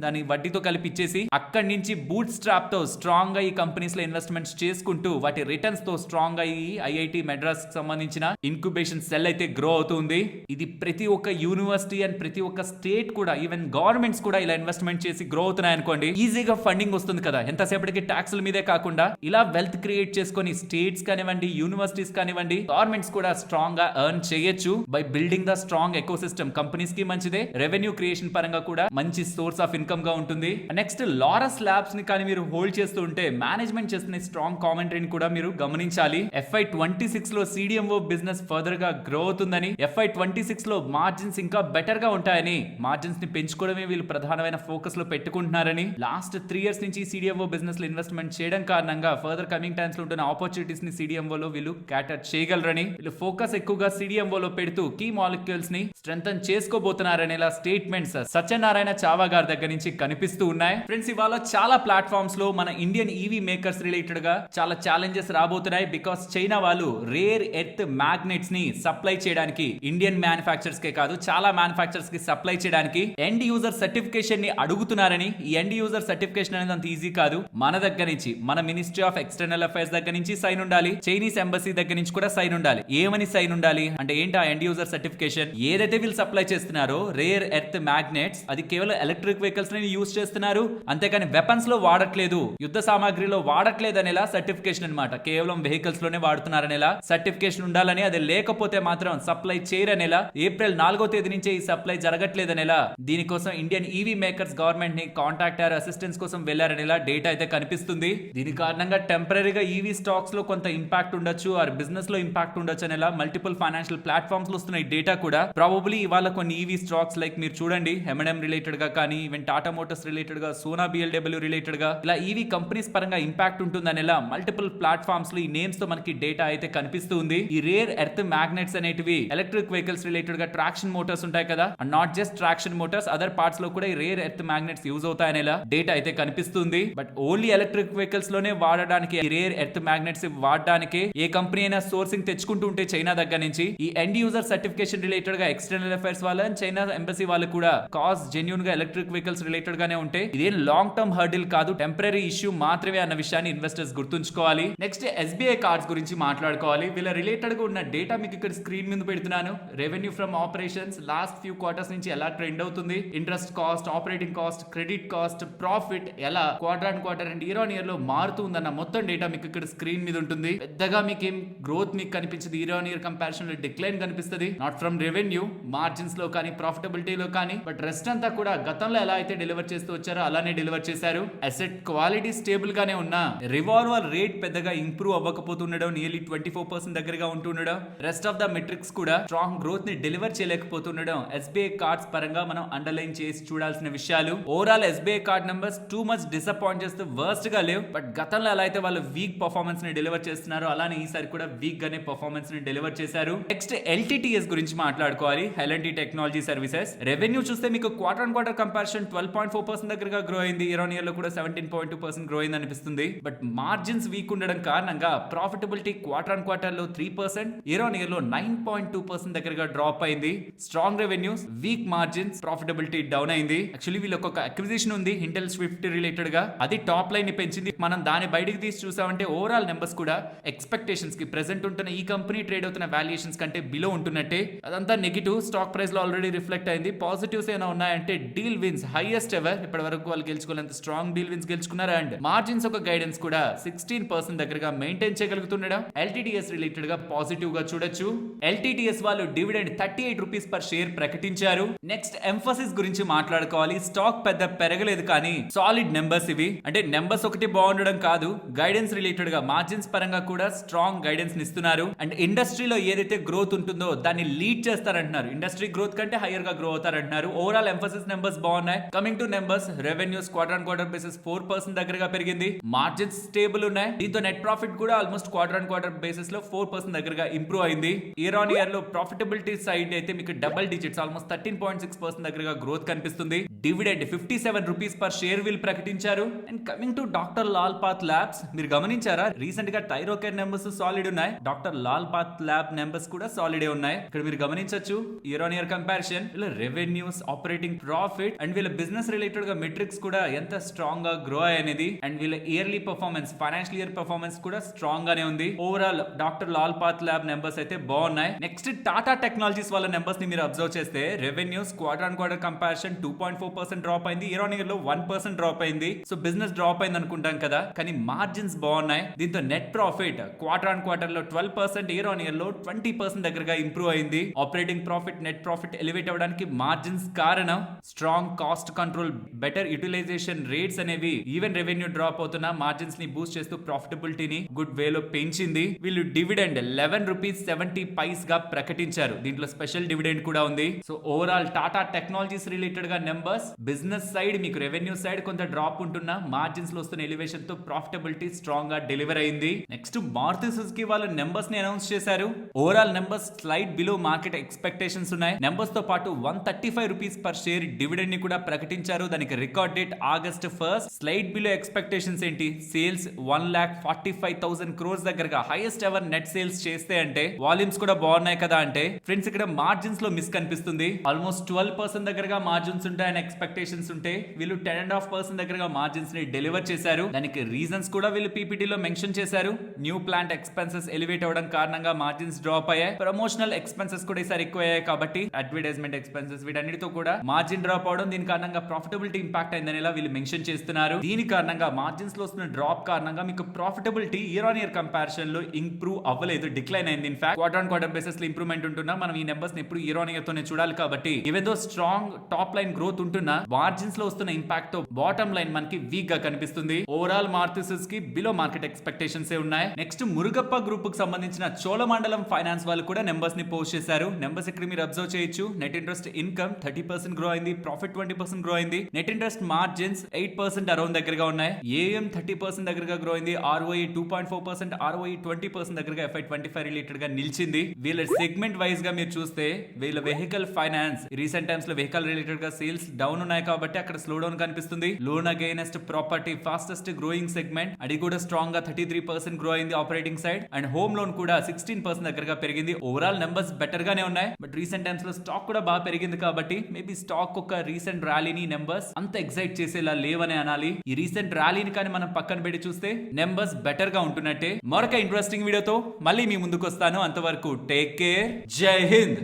S1: దాని వడ్డీతో కలిపి ఇచ్చేసి అక్కడి నుంచి బూట్ స్ట్రాప్ తో స్ట్రాంగ్ గా ఈ కంపెనీస్ లో ఇన్వెస్ట్మెంట్స్ చేసుకుంటూ వాటి రిటర్న్స్ తో స్ట్రాంగ్ గా ఈ ఐఐటి మెడ్రాస్ సంబంధించిన ఇంక్యుబేషన్ సెల్ అయితే గ్రో అవుతుంది. ఇది ప్రతి ఒక్క యూనివర్సిటీ అండ్ ప్రతి ఒక్క స్టేట్ కూడా ఈవెన్ గవర్నమెంట్స్ కూడా ఇలా ఇన్వెస్ట్మెంట్ చేసి గ్రో అవుతున్నాయి అనుకోండి. ఈజీగా ఫండింగ్ వస్తుంది కదా, ఎంతసేపటికి ట్యాక్సుల మీదే కాకుండా ఇలా వెల్త్ క్రియేట్ చేసుకొని స్టేట్స్ కానివ్వండి, యూనివర్సిటీస్ కానివ్వండి, గవర్నమెంట్స్ కూడా స్ట్రాంగ్ గా ఎర్న్ చేయొచ్చు by building the strong eco system. Companies కి మంచిదే, రెవెన్యూ క్రియేషన్ పరంగా కూడా మంచి సోర్స్ ఆఫ్ ఇన్కమ్ గా ఉంటుంది. నెక్స్ట్ లారస్ ల్యాబ్స్ ని కానీ మీరు హోల్డ్ చేస్తూ ఉంటే మేనేజ్మెంట్ చేస్తున్న స్ట్రాంగ్ కామెంటరీని కూడా మీరు గమనించాలి. FY26 లో CDMO బిజినెస్ ఫర్దర్ గా గ్రో అవుతుందని, FY26 లో మార్జిన్స్ ఇంకా బెటర్ గా ఉంటాయని, మార్జిన్స్ ని పెంచుకోవడమే వీళ్ళు ప్రధానమైన ఫోకస్ లో పెట్టుకుంటున్నారని, లాస్ట్ 3 years నుంచి CDMO బిజినెస్ లో ఇన్వెస్ట్మెంట్ చేయడం కారణంగా ఫర్దర్ కమింగ్ టైమ్స్ లో ఉంటున్న ఆపర్చునిటీస్ ని CDMO లో వీళ్ళు క్యాటర్ చేయగలరని, వీళ్ళు ఫోకస్ ఎక్కువగా CDMO లో పెడుతూ కీ మాలిక్యూల్స్ ని స్ట్రెంథన్ చేసుకోబోతున్నారనేలా స్టేట్మెంట్స్ సత్యనారాయణ చావా గారి దగ్గర నుంచి కనిపిస్తూ ఉన్నాయి. ఫ్రెండ్స్, ఇవాళ చాలా ప్లాట్ఫామ్స్ లో మన ఇండియన్ ఈవీ మేకర్స్ రిలేటెడ్ గా చాలా ఛాలెంజెస్ రాబోతున్నాయి. బికాస్ చైనా వాళ్ళు రేర్ ఎర్త్ మ్యాగ్నెట్స్ ని సప్లై చేయడానికి ఇండియన్ మ్యానుఫ్యాక్చరర్స్ కే కాదు చాలా మ్యానుఫ్యాక్చరర్స్ కి సప్లై చేయడానికి ఎండ్ యూజర్ సర్టిఫికేషన్ ని అడుగుతున్నారని. ఈ ఎండ్ యూజర్ సర్టిఫికేషన్ అనేది అంత ఈజీ కాదు. మన దగ్గర నుంచి మన మినిస్ట్రీ ఆఫ్ ఎక్స్టర్నల్ అఫైర్స్ దగ్గర నుంచి సైన్ ఉండాలి, చైనీస్ ఎంబసీ దగ్గర నుంచి కూడా సైన్ ఉండాలి. ఏమని సైన్ ఉండాలి అంటే ఏంటి ఆ ఎండ్ యూజర్ సర్టిఫికేషన్? ఏదైతే వీళ్ళు సప్లై చేస్తున్నారో రేర్ ఎర్త్ మ్యాగ్నెట్స్ అది కేవలం ఎలక్ట్రిక్ వెహికల్స్ ని యూజ్ చేస్తున్నారు, అంతేకాని వెపన్స్ లో వాడట్లేదు, యుద్ధ సామాగ్రిలో వాడట్లేదు అనేలా సర్టిఫికేషన్ అనమాట. కేవలం వెహికల్స్ లోనే వాడుతున్నారనేలా సర్టిఫికేషన్ ఉండాలని, అది లేకపోతే మాత్రం సప్లై చేయరనేలా, ఏప్రిల్ 4వ తేదీ నుంచే ఈ సప్లై జరగట్లేదనేలా, దీనికోసం ఇండియన్ ఈవీ మేకర్స్ గవర్నమెంట్ ని కాంటాక్ట్ అయ్యారు, అసిస్టెన్స్ కోసం వెళ్లారనేలా డేటా అయితే కనిపిస్తుంది. దీని కారణంగా టెంపరీగా ఈవీ స్టాక్స్ లో కొంత ఇంపాక్ట్ ఉండొచ్చు, ఆర్ బిజినెస్ లో ఇంపాక్ట్ ఉండొచ్చు అనేలా మల్టిపుల్ ఫైనాన్షియల్ ప్లాట్ఫామ్స్ లో వస్తున్న ఈ డేటా కూడా ప్రాబబ్లీ ఇవాళ కొన్ని ఈవీ స్టాక్స్ లైక్ మీరు చూడండి M&M రిలేటెడ్ గా కానీ, ఈవెన్ టాటా మోటార్స్ రిలేటెడ్ గా, సోనా BLW రిలేటెడ్ గా ఇలా ఈవీ కంపెనీస్ పరంగా ఇంపాక్ట్ ఉంటుందనేలా మల్టిపుల్ ప్లాట్ఫామ్స్ లో ఈ నేమ్స్ తో మనకి డేటా అయితే కనిపిస్తుంది. ఈ రేర్ ఎర్త్ మ్యాగ్నెట్స్ అనేటివి ఎలక్ట్రిక్ వెహికల్స్ రిలేటెడ్ గా ట్రాక్షన్ మోటార్స్ ఉంటాయి కదా, and not just traction motors other parts లో కూడా ఈ రేర్ ఎర్త్ మ్యాగ్నెట్స్ యూజ్ అవుతాయనేలా డేటా అయితే కనిపిస్తుంది. బట్ ఓన్లీ ఎలక్ట్రిక్ వెహికల్స్ లోనే వాడడానికి ఈ రేర్ ఎర్త్ మ్యాగ్నెట్స్ వాడడానికి ఏ కంపెనీ అయినా సోర్సింగ్ తెచ్చుకుంటూ ఉంటే చైనా దగ్గర నుంచి ఈ ఎండ్ యూజర్ సర్టిఫికేషన్ రిలేటెడ్ గా ఎక్స్టర్నల్ అఫైర్స్ వాళ్ళ చైనా ఎంబసీ వాళ్ళు కూడా కాస్ట్ జెన్యూన్ గా ఎలక్ట్రిక్ వెహికల్స్ రిలేటెడ్ గానే ఉంటే ఇదేం లాంగ్ టర్మ్ హర్డిల్ కాదు, టెంపరీ ఇష్యూ మాత్రమే అన్న విషయాన్ని ఇన్వెస్టర్స్ గుర్తుంచుకోవాలి. నెక్స్ట్ SBI కార్డ్స్ గురించి మాట్లాడుకోవాలి. వీళ్ళ రిలేటెడ్ గా ఉన్న డేటా మీకు ఇక్కడ స్క్రీన్ మీద పెడుతున్నాను. Revenue from operations last few quarters నుంచి ఎలా ట్రెండ్ అవుతుంది, interest cost, operating cost, credit cost, profit profit ఎలా quarter and year on year లో మారుతుందన్న మొత్తం డేటా మీకు ఇక్కడ స్క్రీన్ మీద ఉంటుంది. పెద్దగా మీకేం గ్రోత్ మీకు కనిపించదు, ఇయర్ ఆన్ ఇయర్ కంపారిజన్ లో డిక్లైన్ కనిపిస్తుంది. నాట్ ఫ్రమ్ రెవెన్యూ, మార్జిన్స్ లో కానీ ప్రాఫిటబిలిటీలో కానీ, బట్ రెస్ట్ అంతా కూడా గతంలో ఎలా అయితే డెలివర్ చేస్తూ వచ్చారో అలానే డెలివర్ చేశారు. అసెట్ క్వాలిటీ స్టేబుల్ గానే ఉన్నా రివాల్వర్ రేట్ పెద్దగా ఇంప్రూవ్ అవ్వకపోతుండడం, నియర్లీ 24% దగ్గరగా ఉంటుండడం, రెస్ట్ ఆఫ్ ద మెట్రిక్స్ కూడా స్ట్రాంగ్ గ్రోత్ ని డెలివర్ చేయలేకపోతుండడం ఎస్బీఐ కార్డ్స్ పరంగా మనం అండర్లైన్ చేసి చూడాల్సిన విషయాలు. Overall SBI card numbers too much disappoint చేస్తూ వర్స్ట్ గా లేవు, బట్ గతంలో ఎలా అయితే వాళ్ళు వీక్ పర్ఫార్మెన్స్ ని డెలివర్ చేస్తున్నారో అలానే ఈసారి కూడా వీక్ గానే పర్ఫార్మెన్స్ ని డెలివర్ చేశారు. నెక్స్ట్ ఎల్టీటీఎస్ గురించి మాట్లాడుకోవాలి. ఎల్ఎన్టీ టెక్నాలజీ సర్వీసెస్ రెవెన్యూ చూస్తే మీకు క్వార్టర్ కంపారిజన్ 12.4% దగ్గరగా గ్రో అయింది. ఇయర్ ఆన్ ఇయర్ లో కూడా 17.2% గ్రో అయింది అనిపిస్తుంది. బట్ మార్జిన్స్ వీక్ ఉండడం కారణంగా ప్రాఫిటబిలిటీ క్వార్టర్ లో 3%, ఇయర్ ఆన్ ఇయర్ లో 9.2% దగ్గరగా డ్రాప్ అయింది. Strong revenues, week margins, profitability down అయింది. యాక్చువల్లీ వీళ్ళకి ఒక అక్విజిషన్ ఉంది ఇంటెల్ స్విఫ్ట్ రిలేటెడ్ గా, అది టాప్ లైన్ ని పెంచింది. మనం దాని బయటికి తీసి చూసామంటే ఓవరాల్ నెంబర్స్ కూడా ఎక్స్పెక్టేషన్స్ కి ప్రెసెంట్ ఉంటున్న ఈ కంపెనీ ట్రేడ్ అవుతున్న వాల్యుయేషన్స్ కంటే బిలో ఉంటున్నట్టే. అదంతా నెగిటివ్, స్టాక్ ప్రైస్ లో ఆల్రెడీ రిఫ్లెక్ట్ అయింది. పాజిటివ్స్ ఏమైనా ఉన్నాయంటే డీల్ విన్స్ హైయెస్ట్ ఎవర్, ఇప్పటి వరకు వాళ్ళు గెలుచుకోలేంత స్ట్రాంగ్ డీల్ విన్స్ గెలుచుకున్నారు. అండ్ మార్జిన్స్ ఒక గైడెన్స్ కూడా 16% దగ్గరగా మెయింటైన్ చేయగలుగుతుండడం ఎల్టీటీఎస్ రిలేటెడ్ గా పాజిటివ్ గా చూడొచ్చు. ఎల్టీటీఎస్ వాళ్ళు డివిడెండ్ 38 రూపీస్ పర్ షేర్ ప్రకటించారు. నెక్స్ట్ ఎంఫసిస్ గురించి మాట్లాడుకోవాలి. స్టాక్ పెద్ద పెరగలేదు కానీ సాలిడ్ నెంబర్స్ ఇవి. అంటే నెంబర్స్ ఒకటి బాగుండడం కాదు, గైడెన్స్ రిలేటెడ్ గా మార్జిన్స్ పరంగా కూడా స్ట్రాంగ్ గైడెన్స్ ఇస్తున్నారు. అండ్ ఇండస్ట్రీలో ఏదైతే గ్రోత్ ఉంటుందో దాన్ని లీడ్ చేస్తారంటున్నారు. ఇండస్ట్రీ గ్రోత్ కంటే హైయర్ గా గ్రో అవుతారంటున్నారు. ఓవరాల్ ఎంఫసిస్ నెంబర్స్ బాగున్నాయి. Coming to numbers, revenues quarter basis 4% దగ్గరగా పెరిగింది. మార్జిన్స్ స్టేబుల్ ఉన్నాయి. దీంతో నెట్ ప్రాఫిట్ కూడా ఆల్మోస్ట్ క్వార్టర్ బేసిస్ లో 4% దగ్గరగా ఇంప్రూవ్ అయింది. ఇయర్ ఆన్ ఇయర్ లో ప్రాఫిటబిలిటీ సైడ్ అయితే మీకు డబుల్ డిజిట్స్ ఆల్మోస్ట్ 13.6% దగ్గరగా గ్రోత్ కనిపిస్తుంది. డివిడెండ్ 57 రూపీస్ పర్ షేర్ వీల్ ప్రకటించారు. And coming to doctor Lal path labs, మీరు గమనించారా రీసెంట్ గా థైరోకేర్ నెంబర్స్ సాలిడ్ ఉన్నాయి. Doctor Lal path lab numbers కూడా సాలిడే ఉన్నాయి. ఇక్కడ మీరు గమనించొచ్చు ఇయర్ ఆన్ ఇయర్ కంపారిజన్ వీళ్ళ రెవెన్యూస్, ఆపరేటింగ్ ప్రాఫిట్ అండ్ వీళ్ళ బిజినెస్ రిలేటెడ్ గా మెట్రిక్స్ కూడా ఎంత స్ట్రాంగ్ గా గ్రో అనేది. అండ్ వీళ్ళ yearly performance, financial year performance కూడా స్ట్రాంగ్ గానే ఉంది. Overall doctor Lal path lab numbers అయితే బాగున్నాయి. నెక్స్ట్ టాటా టెక్నాలజీస్ వాళ్ళ నెంబర్స్ ని మీరు అబ్జర్వ్ చేస్తే రెవెన్యూస్ క్వార్టర్ కంపారిజన్ 2.4% డ్రాప్ అయింది. ఇయర్ ఆన్ ఇయర్ లో 1% డ్రాప్ అయింది. సో బిజినెస్ డ్రాప్ అయింది అనుకుంటాం కదా, కానీ మార్జిన్స్ బాగున్నాయి. దీంతో నెట్ ప్రాఫిట్ క్వార్టర్ లో 12%, ఇయర్ ఆన్ ఇయర్ లో 20% దగ్గరగా ఇంప్రూవ్ అయింది. Operating profit, net profit elevate అవ్వడానికి మార్జిన్స్ కారణం. Strong cost control, better utilisation rates అనేవి ఈవెన్ రెవెన్యూ డ్రాప్ అవుతున్న మార్జిన్స్ ని బూస్ట్ చేస్తూ ప్రాఫిటబిలిటీని గుడ్ వేలో పెంచింది. వీళ్ళు డివిడెండ్ 11 రూపీస్ 70 పైస్ గా ప్రకటించారు. దీంట్లో స్పెషల్ డివిడెండ్ కూడా ఉంది. So overall Tata technologies related గా నెంబర్స్, బిజినెస్ సైడ్ మీకు రెవెన్యూ సైడ్ కొంత డ్రాప్ ఉంటున్న మార్జిన్స్ లో వస్తున్న ఎలివేషన్ తో ప్రాఫిటబిలిటీ స్ట్రాంగ్ గా డెలివర్ అయింది. నెక్స్ట్ మారుతి సుజుకి వాళ్ళు నెంబర్స్ ని అనౌన్స్ చేశారు. Overall numbers slide below market expectations ఉన్నాయి. నెంబర్స్ తో పాటు 135 రూపీస్ పర్ షేర్ డివిడెండ్ ని కూడా ప్రకటించారు. దానికి record date August 1. Slide below expectations ఏంటి? సేల్స్ 1,45,000 crores దగ్గరగా హైయెస్ట్ ఎవర్ నెట్ సేల్స్ చేస్తే అంటే వాల్యూమ్స్ కూడా బాగున్నాయి కదా. అంటే ఫ్రెండ్స్ ఇక్కడ మార్జిన్స్ లో మిస్ కనిపిస్తుంది. ఆల్మోస్ట్ 12% దగ్గరగా మార్జిన్స్ ఉంటాయని ఎక్స్పెక్టేషన్స్ ఉంటే వీళ్ళు 10.5% దగ్గరగా మార్జిన్స్ ని డెలివర్ చేశారు. దానికి రీజన్స్ కూడా వీళ్ళు పీపీటీలో మెన్షన్ చేశారు. న్యూ ప్లాంట్ ఎక్స్పెన్సెస్ ఎలివేట్ అవ్వడం కారణంగా మార్జిన్స్ డ్రాప్ అయ్యాయి. ప్రమోషనల్ ఎక్స్పెన్సెస్ కూడా ఈసారి ఎక్కువ అయ్యాయి కాబట్టి అడ్వర్టైజ్మెంట్ ఎక్స్పెన్సెస్ వీటన్నిటితో కూడా మార్జిన్ డ్రాప్ అవడం, దీని కారణంగా ప్రాఫిటబిలిటీ ఇంపాక్ట్ అయిందని ఇలా వీళ్ళు మెన్షన్ చేస్తున్నారు. దీని కారణంగా మార్జిన్స్ లో వస్తున్న డ్రాప్ కారణంగా మీకు profitability year on year comparison లో ఇంప్రూవ్ అవ్వలేదు, డిక్లైన్ అయింది. ఇన్ఫాక్ట్ క్వార్టర్ బేసిస్ లో ఇంప్రూవ్మెంట్ ఉంటున్నా మనం ఈ నెంబర్స్ ని ఎప్పుడు ఇయర్ ఆన్ ఇయర్ తోనే చూడాలి. కాబట్టి even though strong top line growth ఉంటున్నా మార్జిన్స్ లో వస్తున్న ఇంపాక్ట్ తో బాటమ్ లైన్ మనకి వీక్ గా కనిపిస్తుంది. Overall Maruti Suzuki below market expectations ఉన్నాయి. నెక్స్ట్ మురుగప్ప గ్రూప్ కు సంబంధించిన చోళమండలం ఫైనాన్స్ వాళ్ళు కూడా నెంబర్స్ ని పోస్ట్ చేశారు. నెంబర్స్ ఇక్కడ మీరు అబ్జర్వ్ చేయొచ్చు. నెట్ ఇంట్రెస్ట్ ఇన్కమ్ 30% గ్రో అయింది. ప్రాఫిట్ 20% గ్రో అయింది. నెట్ ఇంట్రెస్ట్ మార్జిన్స్ 8% అరౌండ్ దగ్గరగా ఉన్నాయి. ఏఎం 30% దగ్గరగా గ్రో అయింది. ROE 2.4%, ROE 20% దగ్గరగా FY25 రిలేటెడ్ గా నిలిచింది. వీళ్ళ సెగ్మెంట్ వైజ్ గా మీరు చూస్తే వీళ్ళ వెహికల్ ఫైనాన్స్ రీసెంట్ టైమ్స్ లో వెహికల్ రిలేటెడ్ గా సేల్స్ డౌన్ ఉన్నాయి కాబట్టి అక్కడ స్లో డౌన్ కనిపిస్తుంది. Loan against property fastest growing segment, అది కూడా స్ట్రాంగ్ గా 33% గ్రో అయింది operating side. And home loan కూడా 16% దగ్గరగా పెరిగింది. ఓవరాల్ నెంబర్స్ బెటర్ గానే ఉన్నాయి. బట్ రీసెంట్ టైమ్స్ లో స్టాక్ కూడా బాగా పెరిగింది కాబట్టి మేబీ స్టాక్ ఒక రీసెంట్ ర్యాలీని నెంబర్స్ అంత ఎక్సైట్ చేసేలా లేవనే అనాలి. ఈ రీసెంట్ ర్యాలీని కానీ మనం పక్కన పెట్టి చూస్తే నెంబర్స్ బెటర్ గా ఉంటున్నట్టే. మరొక ఇంట్రెస్టింగ్ వీడియోతో మళ్ళీ మీ ముందుకు వస్తాను. అంతవరకు టేక్ కేర్. జై హింద్.